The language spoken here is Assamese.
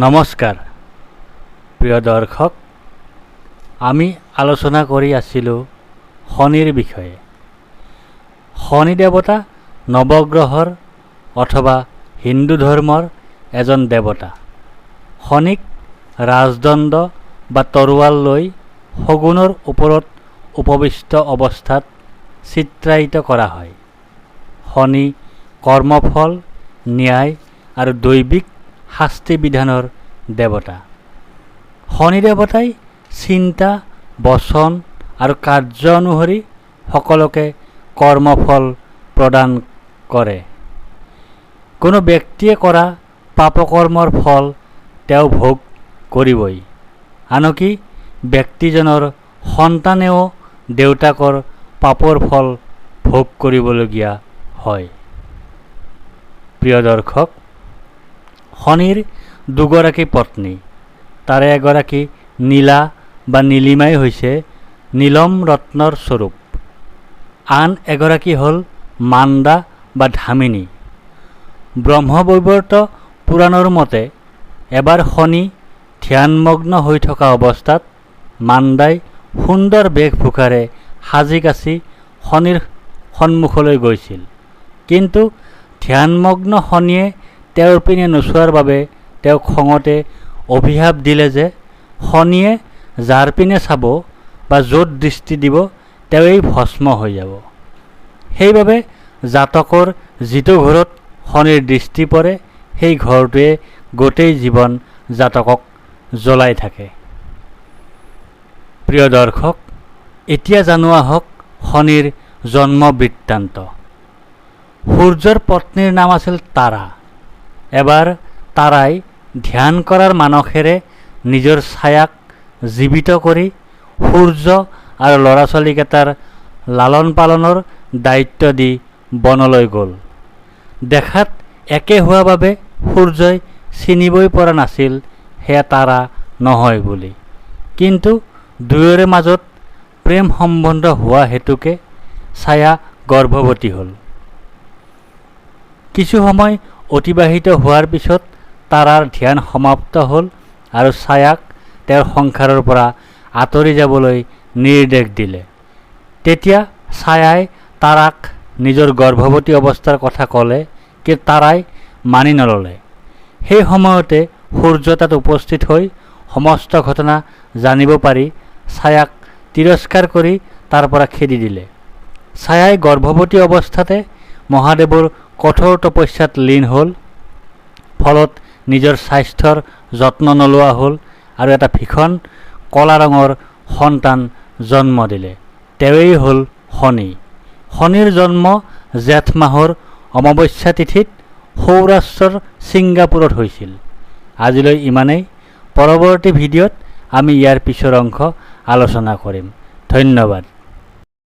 নমস্কাৰ প্ৰিয় দৰ্শক, আমি আলোচনা কৰি আছিলোঁ শনিৰ বিষয়ে। শনি দেৱতা নৱগ্ৰহৰ অথবা হিন্দু ধৰ্মৰ এজন দেৱতা। শনিক ৰাজদণ্ড বা তৰোৱাল লৈ শগুনৰ ওপৰত উপবিষ্ট অৱস্থাত চিত্ৰায়িত কৰা হয়। শনি কৰ্মফল, ন্যায় আৰু দৈবিক শাস্তি বিধানৰ দেৱতা। শনি দেৱতাই চিন্তা, বচন আৰু কাৰ্য অনুসৰি সকলোকে কৰ্মফল প্ৰদান কৰে। কোনো ব্যক্তিয়ে কৰা পাপকৰ্মৰ ফল তেওঁ ভোগ কৰিবই। আনকি ব্যক্তিজনৰ সন্তানেও দেউতাকৰ পাপৰ ফল ভোগ কৰিবলগীয়া হয়। প্ৰিয় দৰ্শক, শনিৰ দুগৰাকী পত্নী, তাৰে এগৰাকী নীলা বা নীলিমাই হৈছে নীলম ৰত্নৰ স্বৰূপ। আন এগৰাকী হ'ল মান্দা বা ধামিনী। ব্ৰহ্মবৈবৰ্ত পুৰাণৰ মতে এবাৰ শনি ধ্যানমগ্ন হৈ থকা অৱস্থাত মান্দাই সুন্দৰ বেশভূষাৰে সাজি কাচি শনিৰ সন্মুখলৈ গৈছিল। কিন্তু ধ্যানমগ্ন শনিয়ে তেওঁৰ পিনে নোচোৱাৰ বাবে তেওঁ খঙতে অভিশাপ দিলে যে শনিয়ে যাৰ পিনে চাব বা য'ত দৃষ্টি দিব তেওঁৱেই ভস্ম হৈ যাব। সেইবাবে জাতকৰ যিটো ঘৰত শনিৰ দৃষ্টি পৰে সেই ঘৰটোৱে গোটেই জীৱন জাতকক জ্বলাই থাকে। প্ৰিয় দৰ্শক, এতিয়া জানো আহক শনিৰ জন্ম বৃত্তান্ত। সূৰ্যৰ পত্নীৰ নাম আছিল তাৰা। এবাৰ তাৰাই ধ্যান কৰাৰ মানসেৰে নিজৰ ছায়াক জীৱিত কৰি সূৰ্য আৰু ল'ৰা ছোৱালীকেইটাৰ লালন পালনৰ দায়িত্ব দি বনলৈ গ'ল। দেখাত একে হোৱা বাবে সূৰ্যই চিনিবই পৰা নাছিল সেয়া তাৰা নহয় বুলি। কিন্তু দুয়োৰে মাজত প্ৰেম সম্বন্ধ হোৱা হেতুকে ছায়া গৰ্ভৱতী হ'ল। কিছু সময় অতিবাহিত হোৱাৰ পিছত তাৰাৰ ধ্যান সমাপ্ত হ'ল আৰু ছায়াক তেওঁৰ সংসাৰৰ পৰা আঁতৰি যাবলৈ নিৰ্দেশ দিলে। তেতিয়া ছায়াই তাৰাক নিজৰ গৰ্ভৱতী অৱস্থাৰ কথা ক'লে, কিন্তু তাৰাই মানি নল'লে। সেই সময়তে সূৰ্য তাত উপস্থিত হৈ সমস্ত ঘটনা জানিব পাৰি ছায়াক তিৰস্কাৰ কৰি তাৰ পৰা খেদি দিলে। ছায়াই গৰ্ভৱতী অৱস্থাতে মহাদেৱৰ কঠোৰ তপস্যাত লীন হ'ল। ফলত নিজৰ স্বাস্থ্যৰ যত্ন নোলোৱা হ'ল আৰু এটা ভীষণ ক'লা ৰঙৰ সন্তান জন্ম দিলে। তেওঁৱেই হ'ল শনি। শনিৰ জন্ম জেঠ মাহৰ অমাৱস্যা তিথিত সৌৰাষ্ট্ৰৰ ছিংগাপুৰত হৈছিল। আজিলৈ ইমানেই। পৰৱৰ্তী ভিডিঅ'ত আমি ইয়াৰ পিছৰ অংশ আলোচনা কৰিম। ধন্যবাদ।